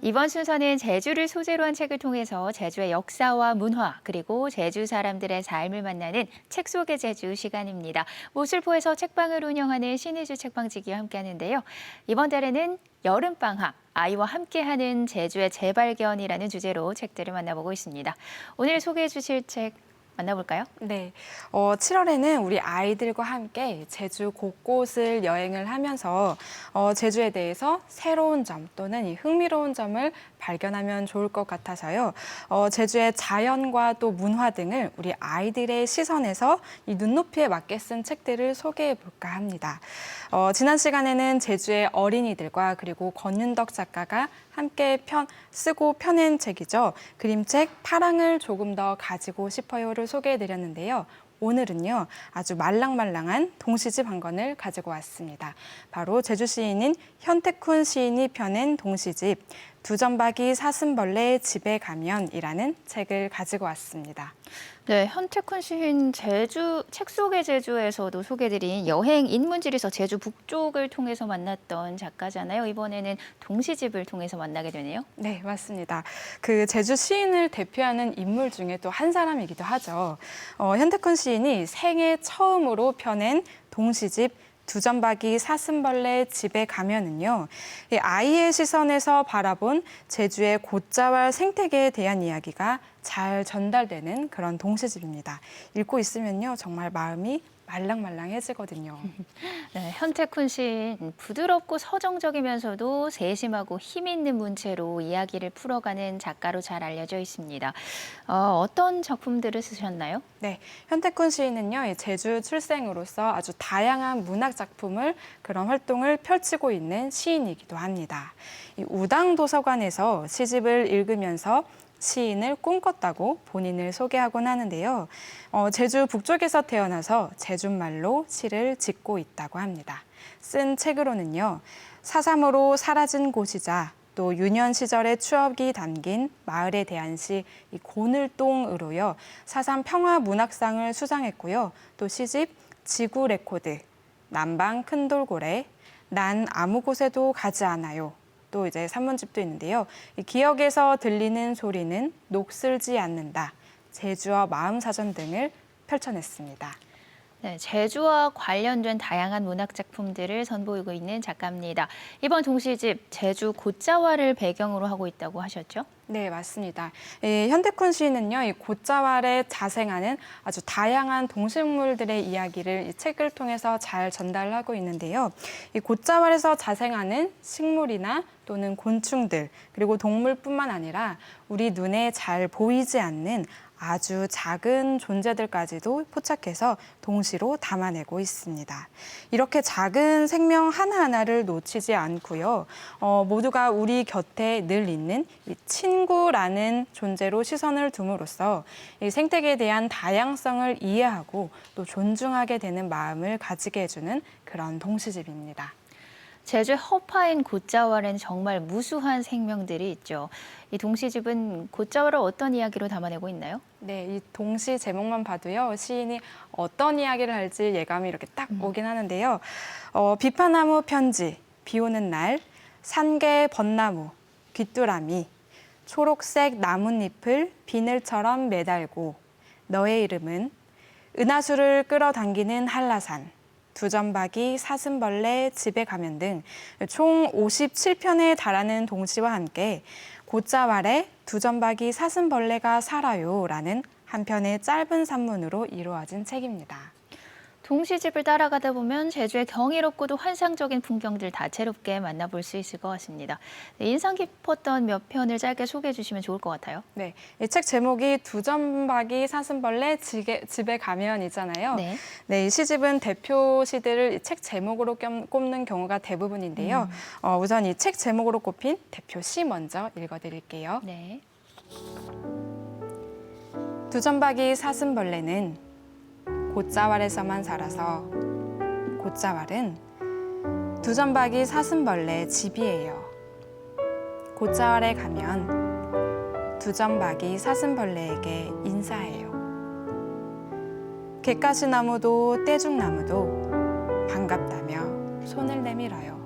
이번 순서는 제주를 소재로 한 책을 통해서 제주의 역사와 문화, 그리고 제주 사람들의 삶을 만나는 책 속의 제주 시간입니다. 모슬포에서 책방을 운영하는 신의주 책방지기와 함께하는데요. 이번 달에는 여름방학, 아이와 함께하는 제주의 재발견이라는 주제로 책들을 만나보고 있습니다. 오늘 소개해 주실 책 만나볼까요? 네, 7월에는 우리 아이들과 함께 제주 곳곳을 여행을 하면서 제주에 대해서 새로운 점 또는 이 흥미로운 점을 발견하면 좋을 것 같아서요. 제주의 자연과 또 문화 등을 우리 아이들의 시선에서 이 눈높이에 맞게 쓴 책들을 소개해 볼까 합니다. 지난 시간에는 제주의 어린이들과 그리고 권윤덕 작가가 함께 쓰고 펴낸 책이죠. 그림책 파랑을 조금 더 가지고 싶어요를 소개해드렸는데요. 오늘은요, 아주 말랑말랑한 동시집 한 권을 가지고 왔습니다. 바로 제주 시인인 현택훈 시인이 펴낸 동시집 두점박이 사슴벌레 집에 가면이라는 책을 가지고 왔습니다. 네, 현택훈 시인 책 속의 제주에서도 소개드린 여행 인문지리서 제주 북쪽을 통해서 만났던 작가잖아요. 이번에는 동시집을 통해서 만나게 되네요. 네, 맞습니다. 그 제주 시인을 대표하는 인물 중에 또 한 사람이기도 하죠. 현택훈 시인이 생애 처음으로 펴낸 동시집 두점박이 사슴벌레 집에 가면은요, 이 아이의 시선에서 바라본 제주의 곶자왈 생태계에 대한 이야기가 잘 전달되는 그런 동시집입니다. 읽고 있으면요, 정말 마음이 말랑말랑해지거든요. 네, 현택훈 시인 부드럽고 서정적이면서도 세심하고 힘 있는 문체로 이야기를 풀어가는 작가로 잘 알려져 있습니다. 어떤 작품들을 쓰셨나요? 네, 현택훈 시인은요, 이 제주 출생으로서 아주 다양한 문학 작품을 그런 활동을 펼치고 있는 시인이기도 합니다. 이 우당 도서관에서 시집을 읽으면서 시인을 꿈꿨다고 본인을 소개하곤 하는데요. 제주 북쪽에서 태어나서 제주말로 시를 짓고 있다고 합니다. 쓴 책으로는요, 사삼으로 사라진 곳이자 또 유년 시절의 추억이 담긴 마을에 대한 시 이 고늘동으로요, 사삼 평화문학상을 수상했고요. 또 시집 지구 레코드, 남방 큰 돌고래, 난 아무 곳에도 가지 않아요. 또 이제 산문집도 있는데요. 이 기억에서 들리는 소리는 녹슬지 않는다. 제주어 마음사전 등을 펼쳐냈습니다. 네, 제주와 관련된 다양한 문학 작품들을 선보이고 있는 작가입니다. 이번 동시집 제주 곶자왈을 배경으로 하고 있다고 하셨죠? 네, 맞습니다. 현택훈 시인은요, 이 곶자왈에 자생하는 아주 다양한 동식물들의 이야기를 이 책을 통해서 잘 전달하고 있는데요. 이 곶자왈에서 자생하는 식물이나 또는 곤충들, 그리고 동물뿐만 아니라 우리 눈에 잘 보이지 않는 아주 작은 존재들까지도 포착해서 동시로 담아내고 있습니다. 이렇게 작은 생명 하나하나를 놓치지 않고요. 모두가 우리 곁에 늘 있는 이 친구라는 존재로 시선을 둠으로써 이 생태계에 대한 다양성을 이해하고 또 존중하게 되는 마음을 가지게 해주는 그런 동시집입니다. 제주 허파인 곶자왈에는 정말 무수한 생명들이 있죠. 이 동시집은 곶자왈을 어떤 이야기로 담아내고 있나요? 네, 이 동시 제목만 봐도요, 시인이 어떤 이야기를 할지 예감이 이렇게 딱 오긴 하는데요. 비파나무 편지, 비 오는 날, 산개 벚나무, 귀뚜라미, 초록색 나뭇잎을 비늘처럼 매달고, 너의 이름은 은하수를 끌어당기는 한라산, 두점박이 사슴벌레 집에 가면 등 총 57편에 달하는 동시와 함께 곶자왈에 두점박이 사슴벌레가 살아요라는 한 편의 짧은 산문으로 이루어진 책입니다. 동시집을 따라가다 보면 제주의 경이롭고도 환상적인 풍경들 다채롭게 만나볼 수 있을 것 같습니다. 네, 인상 깊었던 몇 편을 짧게 소개해 주시면 좋을 것 같아요. 네, 이 책 제목이 두점박이 사슴벌레 집에 가면이잖아요. 네. 네, 이 시집은 대표 시들을 이 책 제목으로 꼽는 경우가 대부분인데요. 우선 이 책 제목으로 꼽힌 대표 시 먼저 읽어드릴게요. 네. 두점박이 사슴벌레는 곶자왈에서만 살아서 곶자왈은 두점박이 사슴벌레 집이에요. 곶자왈에 가면 두점박이 사슴벌레에게 인사해요. 갯가시나무도 떼죽나무도 반갑다며 손을 내밀어요.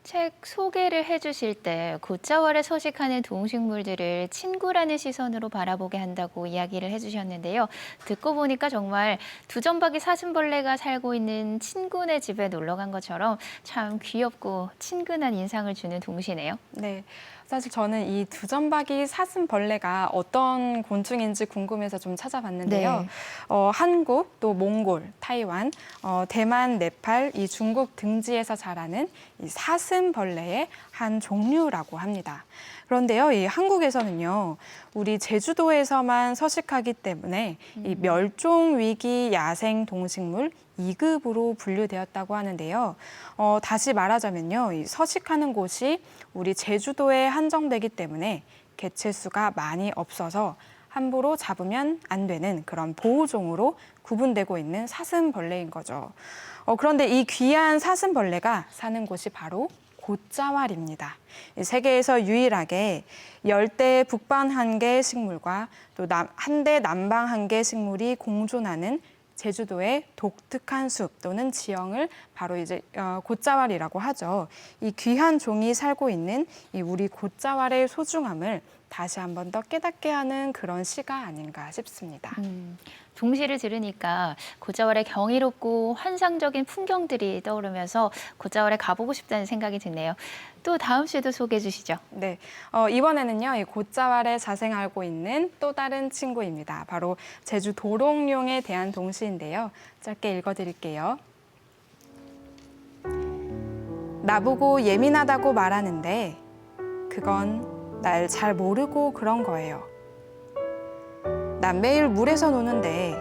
책 소개를 해주실 때 곶자왈에 서식하는 동식물들을 친구라는 시선으로 바라보게 한다고 이야기를 해주셨는데요. 듣고 보니까 정말 두점박이 사슴벌레가 살고 있는 친구네 집에 놀러 간 것처럼 참 귀엽고 친근한 인상을 주는 동시네요. 네, 사실 저는 이 두점박이 사슴벌레가 어떤 곤충인지 궁금해서 좀 찾아봤는데요. 네. 한국, 또 몽골, 타이완, 대만, 네팔, 이 중국 등지에서 자라는 이 사슴벌레의 한 종류라고 합니다. 그런데요, 이 한국에서는요, 우리 제주도에서만 서식하기 때문에 이 멸종 위기 야생 동식물 2급으로 분류되었다고 하는데요. 다시 말하자면요, 이 서식하는 곳이 우리 제주도에 한정되기 때문에 개체수가 많이 없어서 함부로 잡으면 안 되는 그런 보호종으로 구분되고 있는 사슴벌레인 거죠. 그런데 이 귀한 사슴벌레가 사는 곳이 바로 곶자왈입니다. 세계에서 유일하게 열대 북방 한계 식물과 또 한대 남방 한계 식물이 공존하는 제주도의 독특한 숲 또는 지형을 바로 이제 곶자왈이라고 하죠. 이 귀한 종이 살고 있는 이 우리 곶자왈의 소중함을 다시 한 번 더 깨닫게 하는 그런 시가 아닌가 싶습니다. 동시를 들으니까 곶자왈의 경이롭고 환상적인 풍경들이 떠오르면서 곶자왈에 가보고 싶다는 생각이 드네요. 또 다음 시도 소개해 주시죠. 네, 이번에는요, 이 곶자왈에 자생하고 있는 또 다른 친구입니다. 바로 제주 도롱뇽에 대한 동시인데요. 짧게 읽어드릴게요. 나보고 예민하다고 말하는데 그건 날 잘 모르고 그런 거예요. 난 매일 물에서 노는데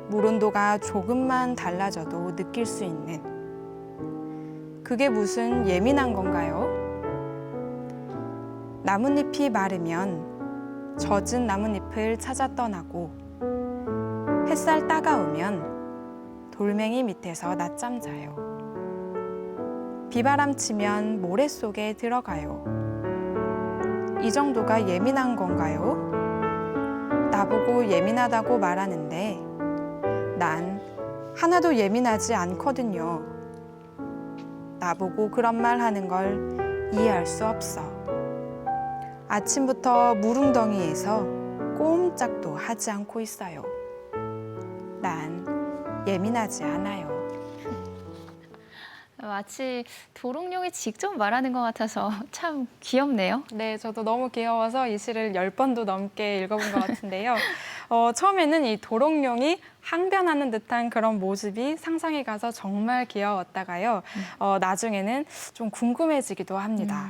물 온도가 조금만 달라져도 느낄 수 있는 그게 무슨 예민한 건가요? 나뭇잎이 마르면 젖은 나뭇잎을 찾아 떠나고 햇살 따가우면 돌멩이 밑에서 낮잠 자요. 비바람 치면 모래 속에 들어가요. 이 정도가 예민한 건가요? 나보고 예민하다고 말하는데 난 하나도 예민하지 않거든요. 나보고 그런 말 하는 걸 이해할 수 없어. 아침부터 물웅덩이에서 꼼짝도 하지 않고 있어요. 난 예민하지 않아요. 마치 도롱뇽이 직접 말하는 것 같아서 참 귀엽네요. 네, 저도 너무 귀여워서 이 시를 10번도 넘게 읽어본 것 같은데요. 처음에는 이 도롱뇽이 항변하는 듯한 그런 모습이 상상이 가서 정말 귀여웠다가요. 나중에는 좀 궁금해지기도 합니다.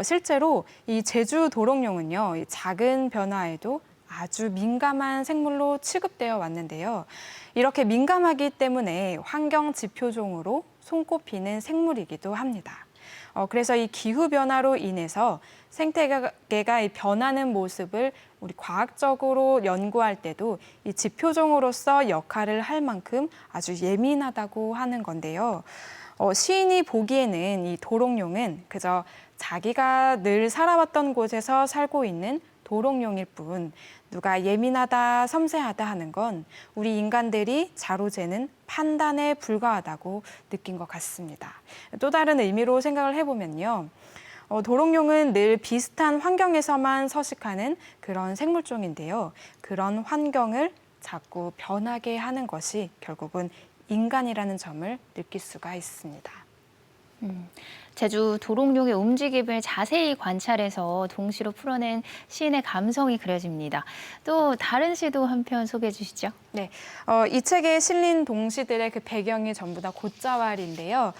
실제로 이 제주 도롱뇽은요, 이 작은 변화에도 아주 민감한 생물로 취급되어 왔는데요. 이렇게 민감하기 때문에 환경 지표종으로 손꼽히는 생물이기도 합니다. 그래서 이 기후변화로 인해서 생태계가 이 변하는 모습을 우리 과학적으로 연구할 때도 이 지표종으로서 역할을 할 만큼 아주 예민하다고 하는 건데요. 시인이 보기에는 이 도롱뇽은 그저 자기가 늘 살아왔던 곳에서 살고 있는 도롱뇽일 뿐 누가 예민하다, 섬세하다 하는 건 우리 인간들이 자로 재는 판단에 불과하다고 느낀 것 같습니다. 또 다른 의미로 생각을 해보면요. 도롱뇽은 늘 비슷한 환경에서만 서식하는 그런 생물종인데요. 그런 환경을 자꾸 변하게 하는 것이 결국은 인간이라는 점을 느낄 수가 있습니다. 제주 도롱뇽의 움직임을 자세히 관찰해서 동시로 풀어낸 시인의 감성이 그려집니다. 또 다른 시도 한 편 소개해 주시죠. 네, 이 책에 실린 동시들의 그 배경이 전부 다 곶자왈인데요.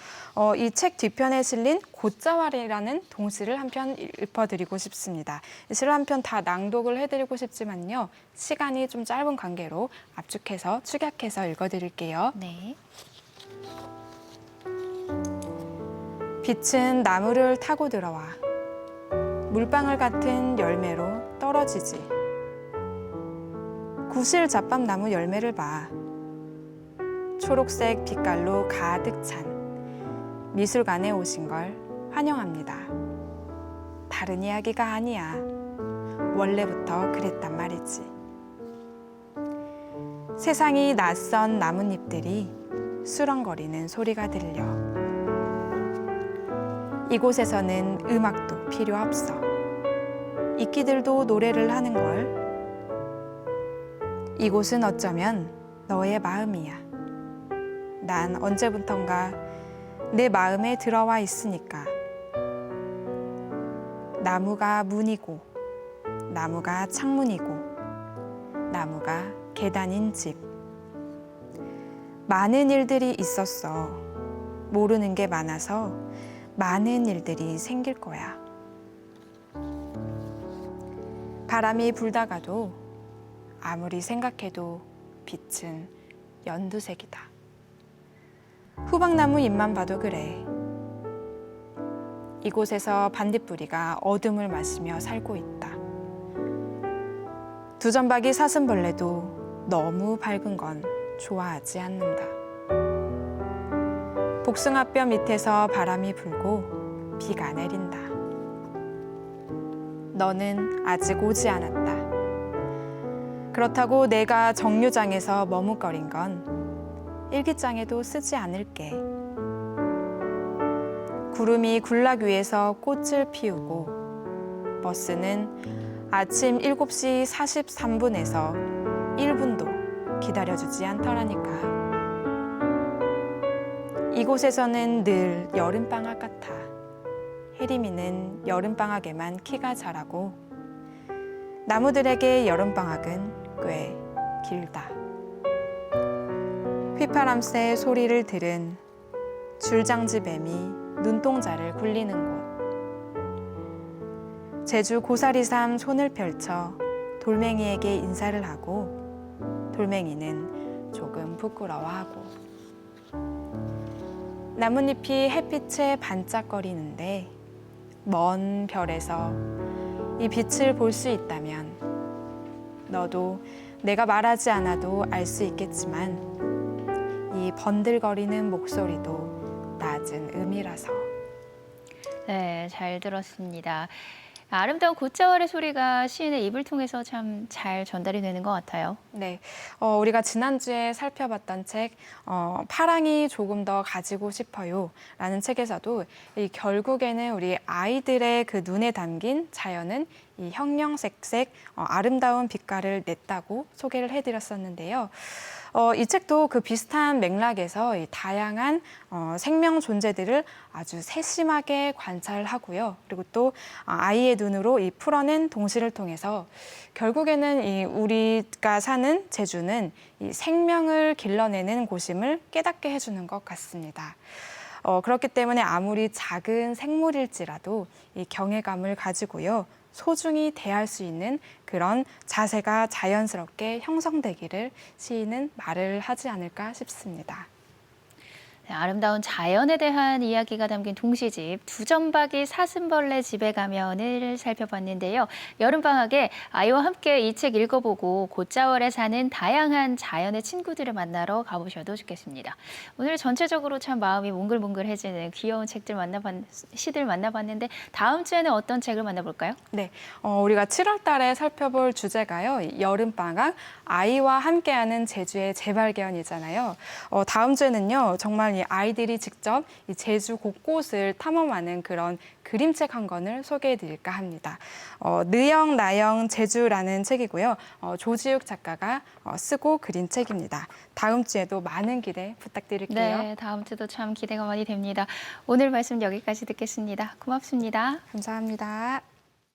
이 책 뒤편에 실린 곶자왈이라는 동시를 한 편 읊어드리고 싶습니다. 이 시를 한 편 다 낭독을 해드리고 싶지만요. 시간이 좀 짧은 관계로 압축해서 축약해서 읽어드릴게요. 네. 빛은 나무를 타고 들어와 물방울 같은 열매로 떨어지지. 구실 잡밥나무 열매를 봐. 초록색 빛깔로 가득 찬 미술관에 오신 걸 환영합니다. 다른 이야기가 아니야. 원래부터 그랬단 말이지. 세상이 낯선 나뭇잎들이 수렁거리는 소리가 들려. 이곳에서는 음악도 필요 없어. 이끼들도 노래를 하는 걸. 이곳은 어쩌면 너의 마음이야. 난 언제부턴가 내 마음에 들어와 있으니까. 나무가 문이고, 나무가 창문이고, 나무가 계단인 집. 많은 일들이 있었어. 모르는 게 많아서 많은 일들이 생길 거야. 바람이 불다가도 아무리 생각해도 빛은 연두색이다. 후박나무 잎만 봐도 그래. 이곳에서 반딧불이가 어둠을 마시며 살고 있다. 두점박이 사슴벌레도 너무 밝은 건 좋아하지 않는다. 복숭아뼈 밑에서 바람이 불고 비가 내린다. 너는 아직 오지 않았다. 그렇다고 내가 정류장에서 머뭇거린 건 일기장에도 쓰지 않을게. 구름이 군락 위에서 꽃을 피우고 버스는 아침 7시 43분에서 1분도 기다려주지 않더라니까. 이곳에서는 늘 여름방학 같아. 혜림이는 여름방학에만 키가 자라고 나무들에게 여름방학은 꽤 길다. 휘파람새 소리를 들은 줄장지 뱀이 눈동자를 굴리는 곳. 제주 고사리삼 손을 펼쳐 돌멩이에게 인사를 하고 돌멩이는 조금 부끄러워하고. 나뭇잎이 햇빛에 반짝거리는데 먼 별에서 이 빛을 볼 수 있다면 너도 내가 말하지 않아도 알 수 있겠지만 이 번들거리는 목소리도 낮은 음이라서. 네, 잘 들었습니다. 아름다운 곶자월의 소리가 시인의 입을 통해서 참 잘 전달이 되는 것 같아요. 네, 우리가 지난주에 살펴봤던 책 파랑이 조금 더 가지고 싶어요 라는 책에서도 이 결국에는 우리 아이들의 그 눈에 담긴 자연은 이 형형색색 아름다운 빛깔을 냈다고 소개를 해드렸었는데요. 이 책도 그 비슷한 맥락에서 이 다양한 생명 존재들을 아주 세심하게 관찰하고요. 그리고 또 아이의 눈으로 이 풀어낸 동시를 통해서 결국에는 이 우리가 사는 제주는 이 생명을 길러내는 곳임을 깨닫게 해주는 것 같습니다. 그렇기 때문에 아무리 작은 생물일지라도 이 경외감을 가지고요. 소중히 대할 수 있는 그런 자세가 자연스럽게 형성되기를 시인은 말을 하지 않을까 싶습니다. 네, 아름다운 자연에 대한 이야기가 담긴 동시집 두점박이 사슴벌레 집에 가면을 살펴봤는데요. 여름방학에 아이와 함께 이 책 읽어보고 곶자월에 사는 다양한 자연의 친구들을 만나러 가보셔도 좋겠습니다. 오늘 전체적으로 참 마음이 몽글몽글해지는 귀여운 시들 만나봤는데 다음 주에는 어떤 책을 만나볼까요? 네, 우리가 7월 달에 살펴볼 주제가요. 여름방학, 아이와 함께하는 제주의 재발견이잖아요. 다음 주에는요. 정말 이 아이들이 직접 이 제주 곳곳을 탐험하는 그런 그림책 한 권을 소개해 드릴까 합니다. 느영, 나영, 제주라는 책이고요. 조지욱 작가가 쓰고 그린 책입니다. 다음 주에도 많은 기대 부탁드릴게요. 네, 다음 주도 참 기대가 많이 됩니다. 오늘 말씀 여기까지 듣겠습니다. 고맙습니다. 감사합니다.